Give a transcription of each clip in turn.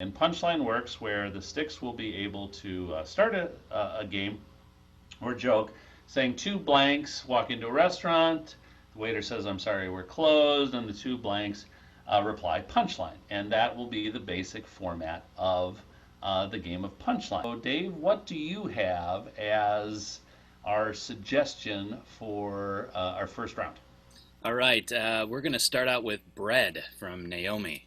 And Punchline works where the sticks will be able to start a game or joke saying two blanks walk into a restaurant. The waiter says, I'm sorry, we're closed. And the two blanks reply punchline. And that will be the basic format of the game of Punchline. So, Dave, what do you have as our suggestion for our first round? All right, we're going to start out with Bread from Naomi.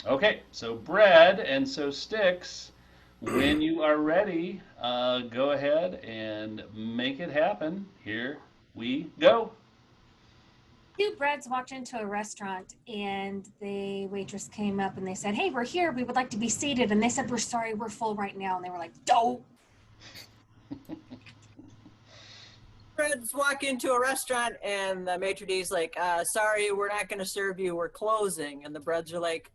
Okay, so bread and so sticks. When you are ready, go ahead and make it happen. Here we go. Two breads walked into a restaurant and the waitress came up and they said, hey, we're here. We would like to be seated. And they said, we're sorry, we're full right now. And they were like, dope. Breads walk into a restaurant and the maitre d's like, sorry, we're not going to serve you. We're closing. And the breads are like,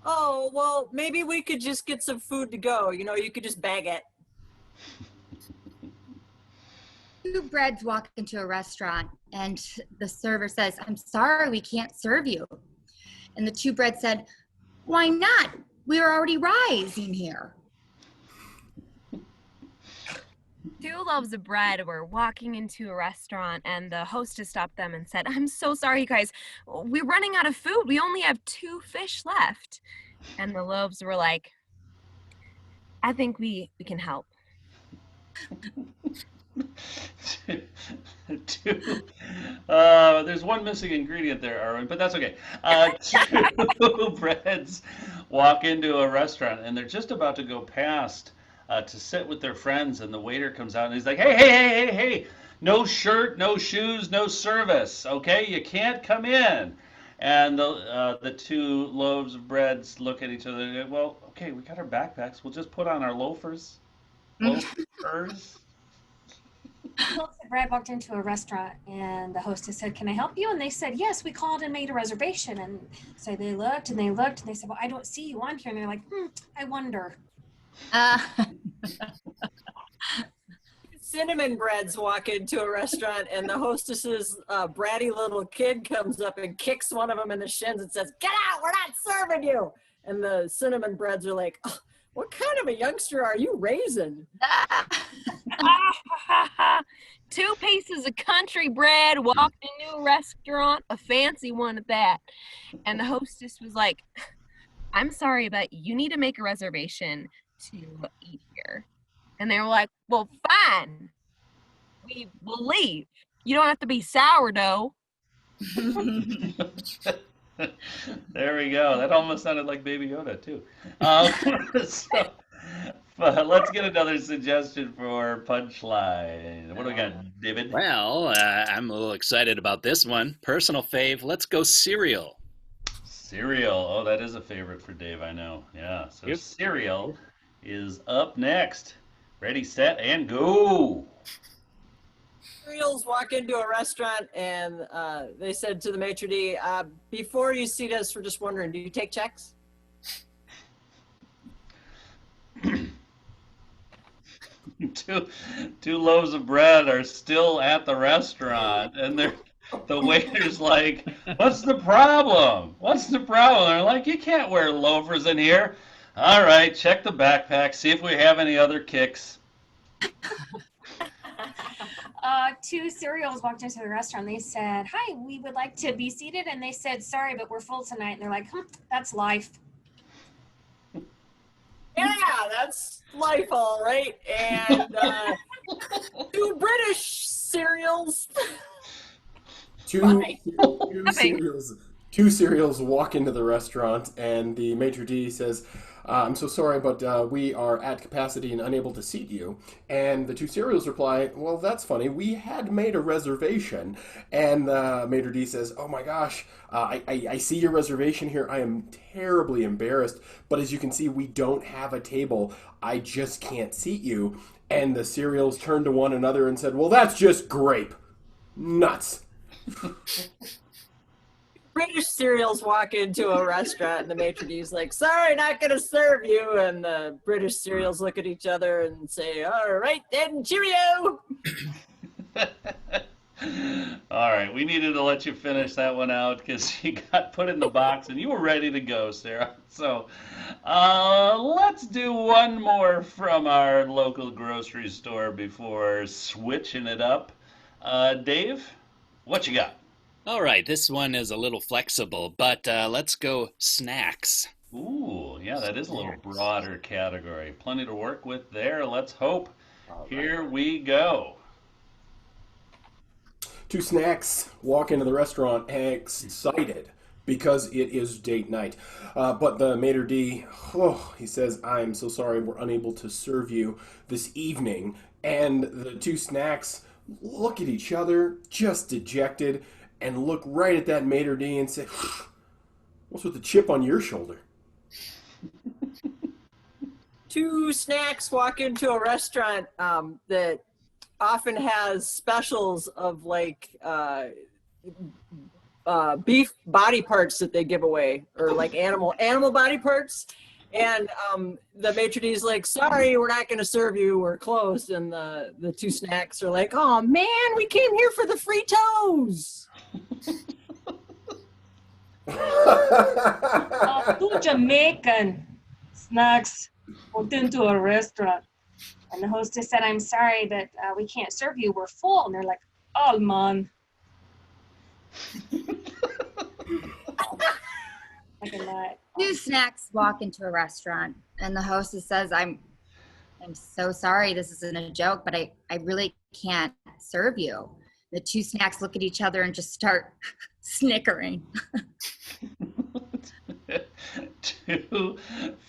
oh, well, maybe we could just get some food to go. You know, you could just bag it. Two breads walk into a restaurant and the server says, I'm sorry, we can't serve you. And the two breads said, why not? We're already rising here. Two loaves of bread were walking into a restaurant and the hostess stopped them and said, I'm so sorry, you guys. We're running out of food. We only have 2 fish left. And the loaves were like, I think we can help. There's one missing ingredient there, Arwen, but that's okay. Two breads walk into a restaurant and they're just about to go past to sit with their friends, and the waiter comes out and he's like, hey, no shirt, no shoes, no service, okay? You can't come in. And the two loaves of breads look at each other and go, well, okay, we got our backpacks. We'll just put on our loafers. Loafers. Brad walked into a restaurant and the hostess said, can I help you? And they said, yes, we called and made a reservation. And so they looked and they said, well, I don't see you on here. And they're like, I wonder. Cinnamon breads walk into a restaurant and the hostess's bratty little kid comes up and kicks one of them in the shins and says, get out, we're not serving you. And the cinnamon breads are like, oh, what kind of a youngster are you raising? 2 pieces of country bread walked into a restaurant, a fancy one at that. And the hostess was like, I'm sorry, but you need to make a reservation to eat here. And they were like, well, fine. We will leave. You don't have to be sourdough. There we go. That almost sounded like Baby Yoda, too. But let's get another suggestion for Punchline. What do we got, David? Well, I'm a little excited about this one. Personal fave, let's go cereal. Cereal. Oh, that is a favorite for Dave, I know. Yeah, so Yep. cereal is up next. Ready, set, and go. Cereals walk into a restaurant and they said to the maitre d', before you seat us, we're just wondering, do you take checks? Two loaves of bread are still at the restaurant, and the waiter's like, what's the problem? What's the problem? They're like, you can't wear loafers in here. All right, check the backpack, see if we have any other kicks. Two cereals walked into the restaurant. They said, hi, we would like to be seated. And they said, sorry, but we're full tonight. And they're like, that's life. Yeah, that's life, all right. And 2 British cereals. Two cereals walk into the restaurant, and the maitre d' says, I'm so sorry, but we are at capacity and unable to seat you. And the 2 cereals reply, well, that's funny. We had made a reservation. And the maitre d' says, oh my gosh, I see your reservation here. I am terribly embarrassed. But as you can see, we don't have a table. I just can't seat you. And the cereals turned to one another and said, well, that's just grape. Nuts. British cereals walk into a restaurant and the maitre d's like, sorry, not gonna serve you. And the British cereals look at each other and say, all right then, cheerio. All right, we needed to let you finish that one out because you got put in the box and you were ready to go, Sarah. So let's do one more from our local grocery store before switching it up. Dave, what you got? All right, this one is a little flexible, but let's go snacks. Ooh, yeah, that is a little Snacks. broader category. Plenty to work with there. Let's hope. All right. Here we go. Two snacks walk into the restaurant excited because it is date night. But the maitre d', he says, I'm so sorry we're unable to serve you this evening. And the two snacks look at each other, just dejected, and look right at that maitre d' and say, what's with the chip on your shoulder? Two snacks walk into a restaurant that often has specials of like beef body parts that they give away, or like animal body parts. And the maitre d' is like, sorry, we're not going to serve you. We're closed. And the two snacks are like, oh man, we came here for the free toes. Two Jamaican snacks walked into a restaurant, and the hostess said, I'm sorry, but we can't serve you. We're full. And they're like, oh, man. Like a nut. Two snacks walk into a restaurant, and the hostess says, I'm so sorry, this isn't a joke, but I really can't serve you. The two snacks look at each other and just start snickering. Two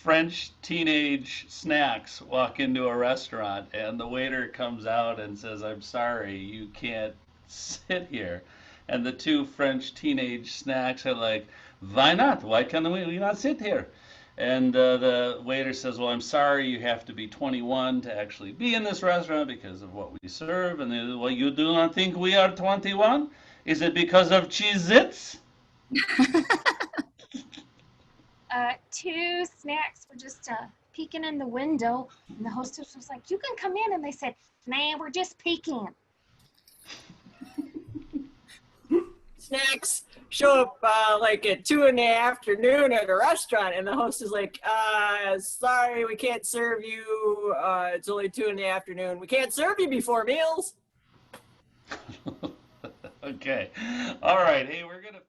French teenage snacks walk into a restaurant, and the waiter comes out and says, I'm sorry, you can't sit here. And the two French teenage snacks are like, why not? Why can't we not sit here? And the waiter says, well, I'm sorry, you have to be 21 to actually be in this restaurant because of what we serve. And they, well, you do not think we are 21? Is it because of Cheez-Its? Two snacks were just peeking in the window, and the hostess was like, you can come in. And they said, nah, we're just peeking. Snacks show up like at 2 in the afternoon at a restaurant, and the host is like, sorry, we can't serve you. It's only 2 in the afternoon. We can't serve you before meals. Okay. All right. Hey, we're going to